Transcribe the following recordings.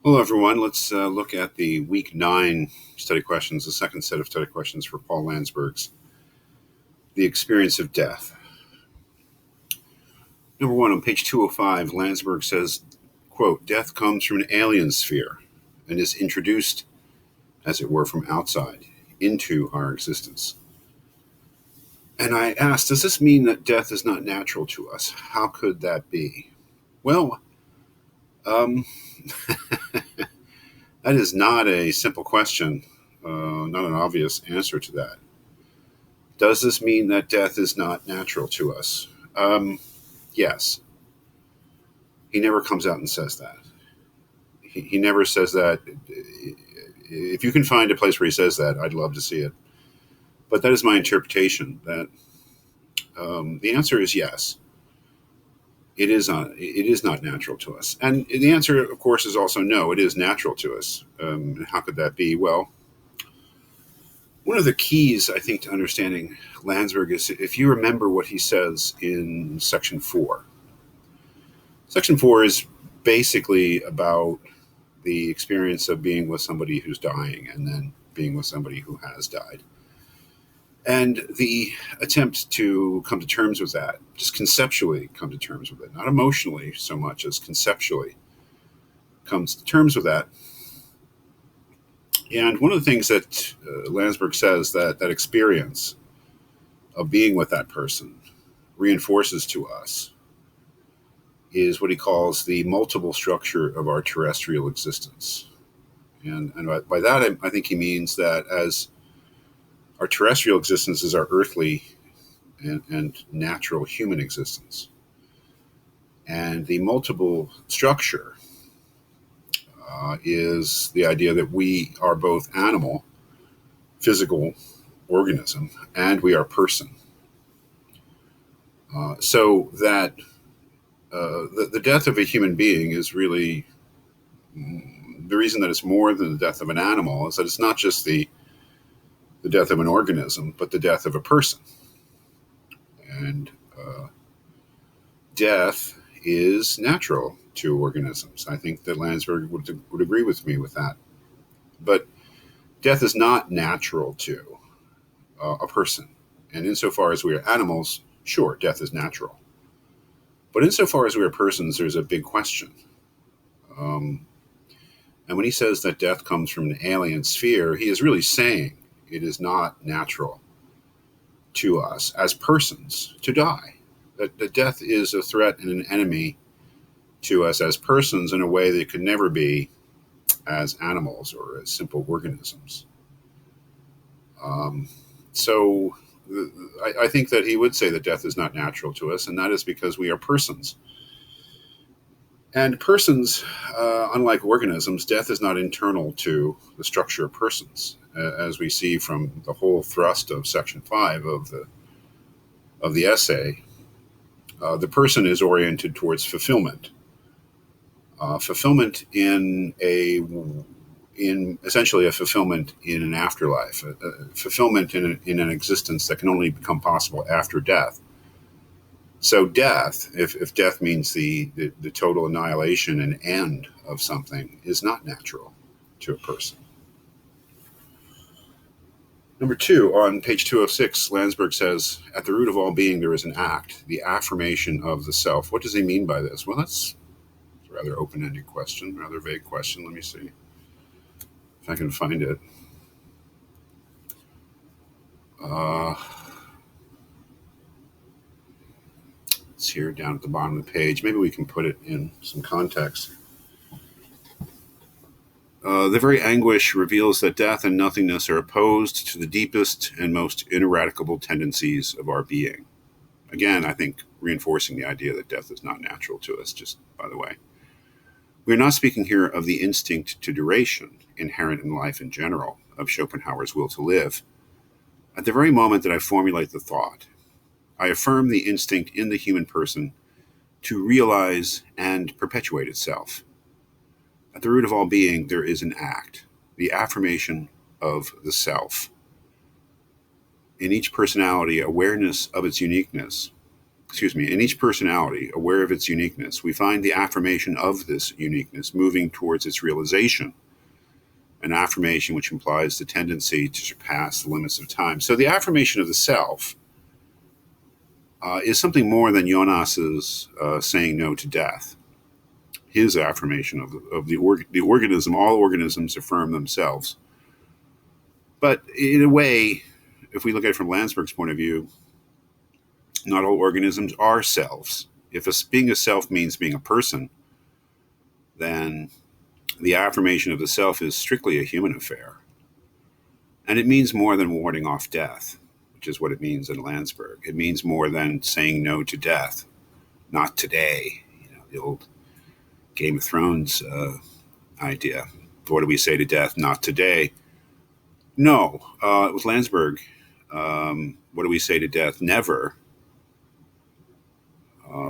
Hello, everyone. Let's look at the week 9 study questions, the second set of study questions for Paul Landsberg's The Experience of Death. Number 1, on page 205, Landsberg says, quote, "Death comes from an alien sphere and is introduced, as it were, from outside into our existence." And I asked, does this mean that death is not natural to us? How could that be? Well, um, that is not a simple question, not an obvious answer to that. Does this mean that death is not natural to us? Yes. He never comes out and says that. He never says that. If you can find a place where he says that, I'd love to see it. But that is my interpretation, that the answer is yes. It is not natural to us. And the answer, of course, is also no, it is natural to us. How could that be? Well, one of the keys, I think, to understanding Landsberg is if you remember what he says in section 4. Section 4 is basically about the experience of being with somebody who's dying and then being with somebody who has died. And the attempt to come to terms with that, just conceptually come to terms with it, not emotionally so much as conceptually comes to terms with that. And one of the things that Landsberg says that experience of being with that person reinforces to us is what he calls the multiple structure of our terrestrial existence. And by that, I think he means that as our terrestrial existence is our earthly and natural human existence. And the multiple structure is the idea that we are both animal, physical organism, and we are person. So that the death of a human being is really the reason that it's more than the death of an animal is that it's not just the death of an organism, but the death of a person. And death is natural to organisms. I think that Landsberg would agree with me with that. But death is not natural to a person. And insofar as we are animals, sure, death is natural. But insofar as we are persons, there's a big question. And when he says that death comes from an alien sphere, he is really saying it is not natural to us as persons to die. That death is a threat and an enemy to us as persons in a way that it could never be as animals or as simple organisms. So I think that he would say that death is not natural to us, and that is because we are persons. And persons, unlike organisms, death is not internal to the structure of persons, as we see from the whole thrust of section 5 of the essay. The person is oriented towards fulfillment. Fulfillment in essentially a fulfillment in an afterlife, a fulfillment in an existence that can only become possible after death. So death, if death means the total annihilation and end of something, is not natural to a person. Number 2, on page 206, Landsberg says, at the root of all being there is an act, the affirmation of the self. What does he mean by this? Well, that's a rather open-ended question, rather vague question. Let me see if I can find it. It's here down at the bottom of the page. Maybe we can put it in some context. The very anguish reveals that death and nothingness are opposed to the deepest and most ineradicable tendencies of our being. Again, I think reinforcing the idea that death is not natural to us, just by the way. We're not speaking here of the instinct to duration inherent in life in general, of Schopenhauer's will to live. At the very moment that I formulate the thought, I affirm the instinct in the human person to realize and perpetuate itself. At the root of all being, there is an act, the affirmation of the self. In each personality, awareness of its uniqueness in each personality, aware of its uniqueness, we find the affirmation of this uniqueness moving towards its realization, an affirmation which implies the tendency to surpass the limits of time. So the affirmation of the self is something more than Jonas's saying no to death. His affirmation of the organism, all organisms affirm themselves. But in a way, if we look at it from Landsberg's point of view, not all organisms are selves. If being a self means being a person, then the affirmation of the self is strictly a human affair. And it means more than warding off death, which is what it means in Landsberg. It means more than saying no to death. Not today. The old Game of Thrones idea. What do we say to death? Not today. No, with Landsberg, what do we say to death? Never.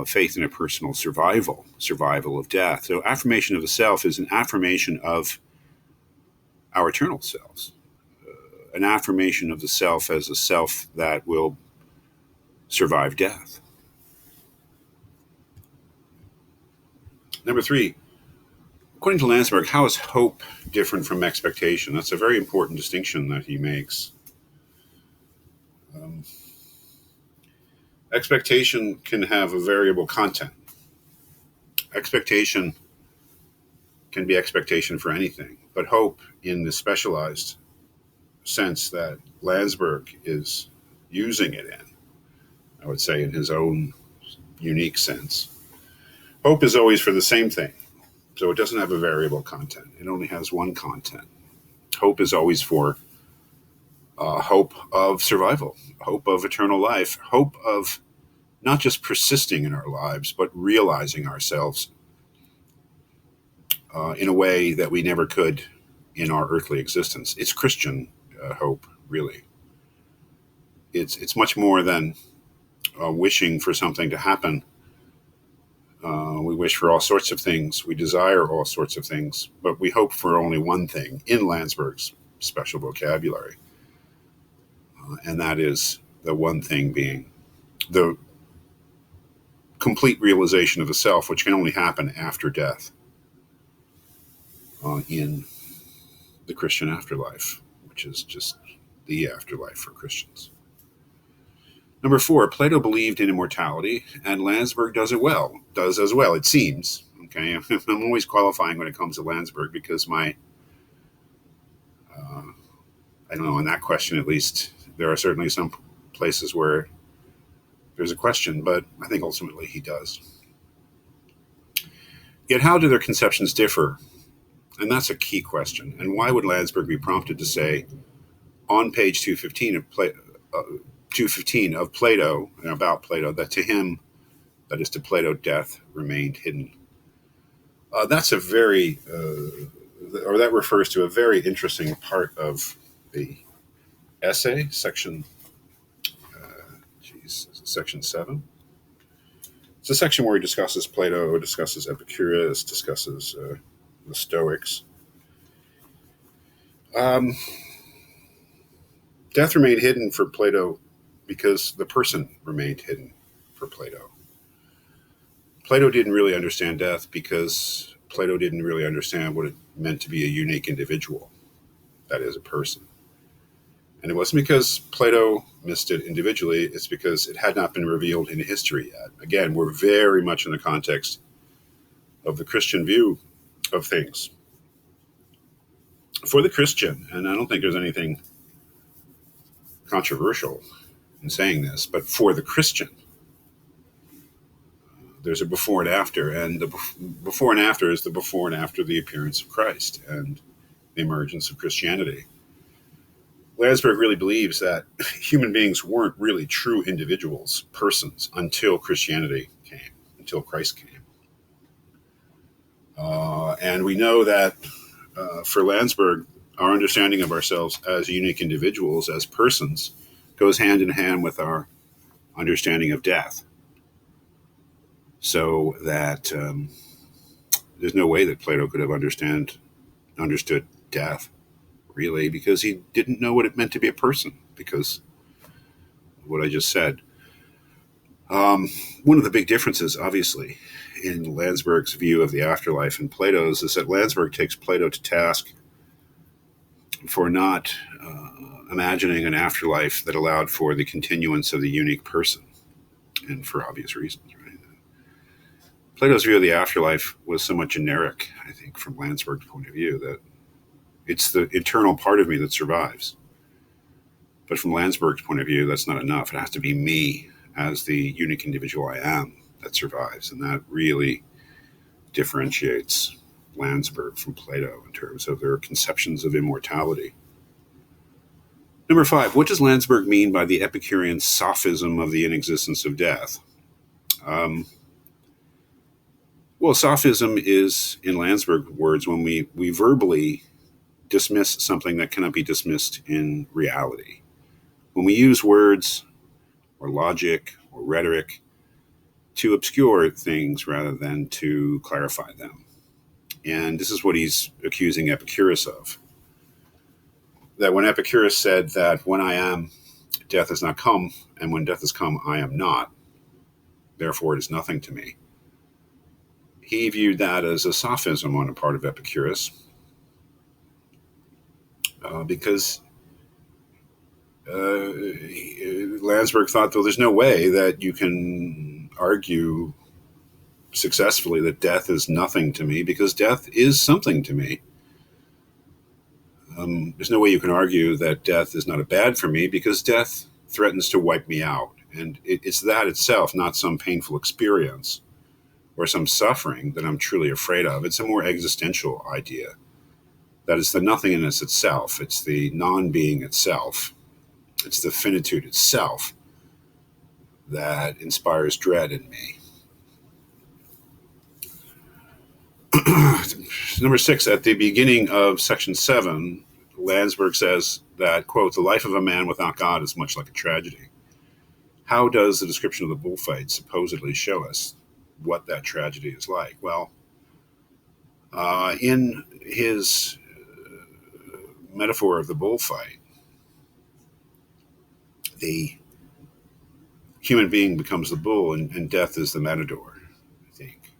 Faith in a personal survival of death. So affirmation of the self is an affirmation of our eternal selves, an affirmation of the self as a self that will survive death. Number 3, according to Landsberg, how is hope different from expectation? That's a very important distinction that he makes. Expectation can have a variable content. Expectation can be expectation for anything, but hope, in the specialized sense that Landsberg is using it in, I would say in his own unique sense, hope is always for the same thing. So it doesn't have a variable content. It only has one content. Hope is always for hope of survival, hope of eternal life, hope of not just persisting in our lives, but realizing ourselves in a way that we never could in our earthly existence. It's Christian hope, really. It's much more than wishing for something to happen. We wish for all sorts of things. We desire all sorts of things, but we hope for only one thing in Landsberg's special vocabulary. And that is the one thing being the complete realization of the self, which can only happen after death in the Christian afterlife, which is just the afterlife for Christians. Number 4, Plato believed in immortality, and Landsberg does as well, it seems. Okay, I'm always qualifying when it comes to Landsberg because I don't know, on that question at least, there are certainly some places where there's a question, but I think ultimately he does. Yet how do their conceptions differ? And that's a key question. And why would Landsberg be prompted to say on page 215 of Plato and about Plato that to him, that is to Plato, death remained hidden? That's a very, or that refers to a very interesting part of the essay, section 7. It's a section where he discusses Plato, discusses Epicurus, discusses the Stoics. Death remained hidden for Plato because the person remained hidden for Plato. Plato didn't really understand death because Plato didn't really understand what it meant to be a unique individual, that is, a person. And it wasn't because Plato missed it individually, it's because it had not been revealed in history yet. Again, we're very much in the context of the Christian view of things. For the Christian, and I don't think there's anything controversial in saying this, but for the Christian, there's a before and after, and the before and after is the before and after the appearance of Christ and the emergence of Christianity. Landsberg really believes that human beings weren't really true individuals, persons, until Christianity came, until Christ came. And we know that for Landsberg, our understanding of ourselves as unique individuals, as persons, goes hand in hand with our understanding of death. So that there's no way that Plato could have understood death, really, because he didn't know what it meant to be a person, because of what I just said. One of the big differences, obviously, in Landsberg's view of the afterlife and Plato's is that Landsberg takes Plato to task for not imagining an afterlife that allowed for the continuance of the unique person, and for obvious reasons. Right? Plato's view of the afterlife was somewhat generic, I think, from Landsberg's point of view, that it's the internal part of me that survives. But from Landsberg's point of view, that's not enough. It has to be me as the unique individual I am that survives. And that really differentiates Landsberg from Plato in terms of their conceptions of immortality. Number 5, what does Landsberg mean by the Epicurean sophism of the inexistence of death? Well, sophism is, in Landsberg words, when we verbally dismiss something that cannot be dismissed in reality. When we use words or logic or rhetoric to obscure things rather than to clarify them. And this is what he's accusing Epicurus of. That when Epicurus said that when I am, death has not come, and when death has come, I am not, therefore it is nothing to me. He viewed that as a sophism on the part of Epicurus, because Landsberg thought, though, there's no way that you can argue successfully that death is nothing to me, because death is something to me. There's no way you can argue that death is not a bad for me, because death threatens to wipe me out. And it's that itself, not some painful experience or some suffering that I'm truly afraid of. It's a more existential idea. That is the nothingness itself. It's the non-being itself. It's the finitude itself that inspires dread in me. Number 6, at the beginning of section 7, Landsberg says that, quote, the life of a man without God is much like a tragedy. How does the description of the bullfight supposedly show us what that tragedy is like? Well, in his metaphor of the bullfight, the human being becomes the bull and death is the matador, I think.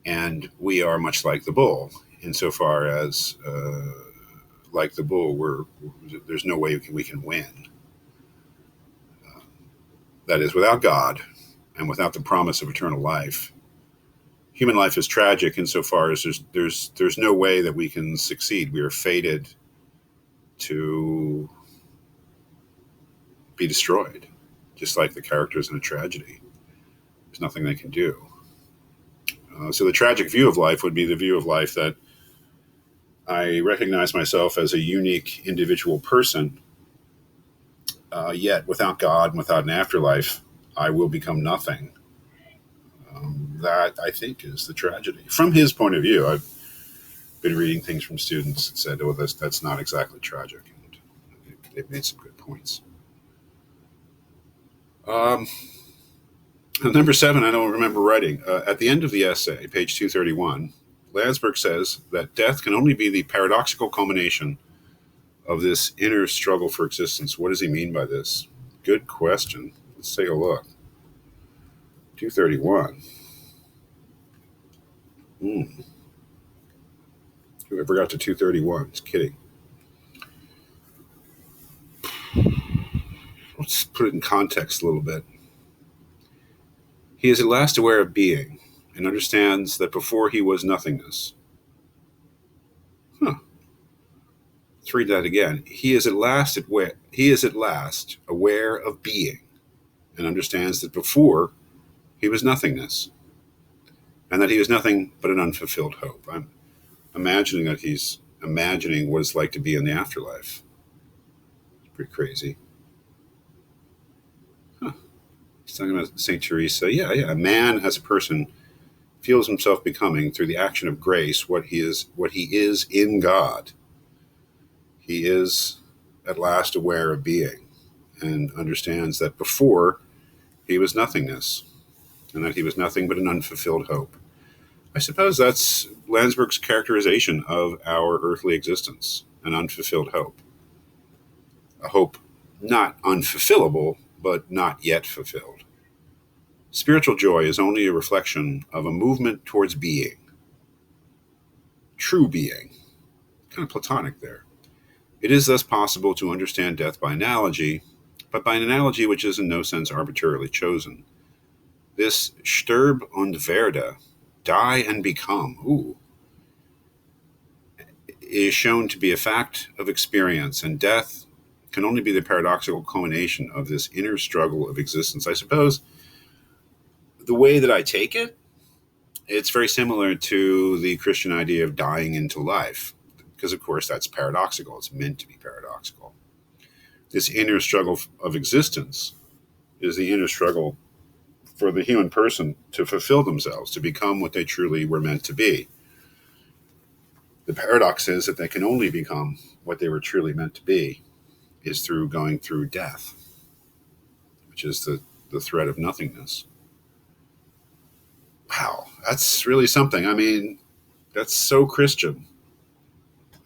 And we are much like the bull, insofar as, like the bull, there's no way we can win. That is, without God and without the promise of eternal life, human life is tragic insofar as there's no way that we can succeed. We are fated to be destroyed, just like the characters in a tragedy. There's nothing they can do. So the tragic view of life would be the view of life that I recognize myself as a unique individual person, yet without God and without an afterlife, I will become nothing. That, I think, is the tragedy. From his point of view, I've been reading things from students that said, oh, that's not exactly tragic. And they've made some good points. Number 7, I don't remember writing. At the end of the essay, page 231, Landsberg says that death can only be the paradoxical culmination of this inner struggle for existence. What does he mean by this? Good question. Let's take a look. 231. Whoever got to 231 is kidding. Let's put it in context a little bit. He is at last aware of being and understands that before he was nothingness. Let's read that again. He is at last aware of being and understands that before he was nothingness, and that he was nothing but an unfulfilled hope. I'm imagining that he's imagining what it's like to be in the afterlife. It's pretty crazy. He's talking about St. Teresa. Yeah. A man as a person feels himself becoming, through the action of grace, what he is in God. He is at last aware of being and understands that before he was nothingness, and that he was nothing but an unfulfilled hope. I suppose that's Landsberg's characterization of our earthly existence, an unfulfilled hope. A hope not unfulfillable, but not yet fulfilled. Spiritual joy is only a reflection of a movement towards being, true being, kind of Platonic there. It is thus possible to understand death by analogy, but by an analogy which is in no sense arbitrarily chosen. This Sterb und werde, die and become, is shown to be a fact of experience, and death can only be the paradoxical culmination of this inner struggle of existence. I suppose the way that I take it, it's very similar to the Christian idea of dying into life, because of course that's paradoxical. It's meant to be paradoxical. This inner struggle of existence is the inner struggle for the human person to fulfill themselves, to become what they truly were meant to be. The paradox is that they can only become what they were truly meant to be is through going through death, which is the threat of nothingness. Wow, that's really something. I mean, that's so Christian.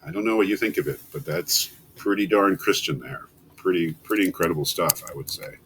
I don't know what you think of it, but that's pretty darn Christian there. Pretty incredible stuff, I would say.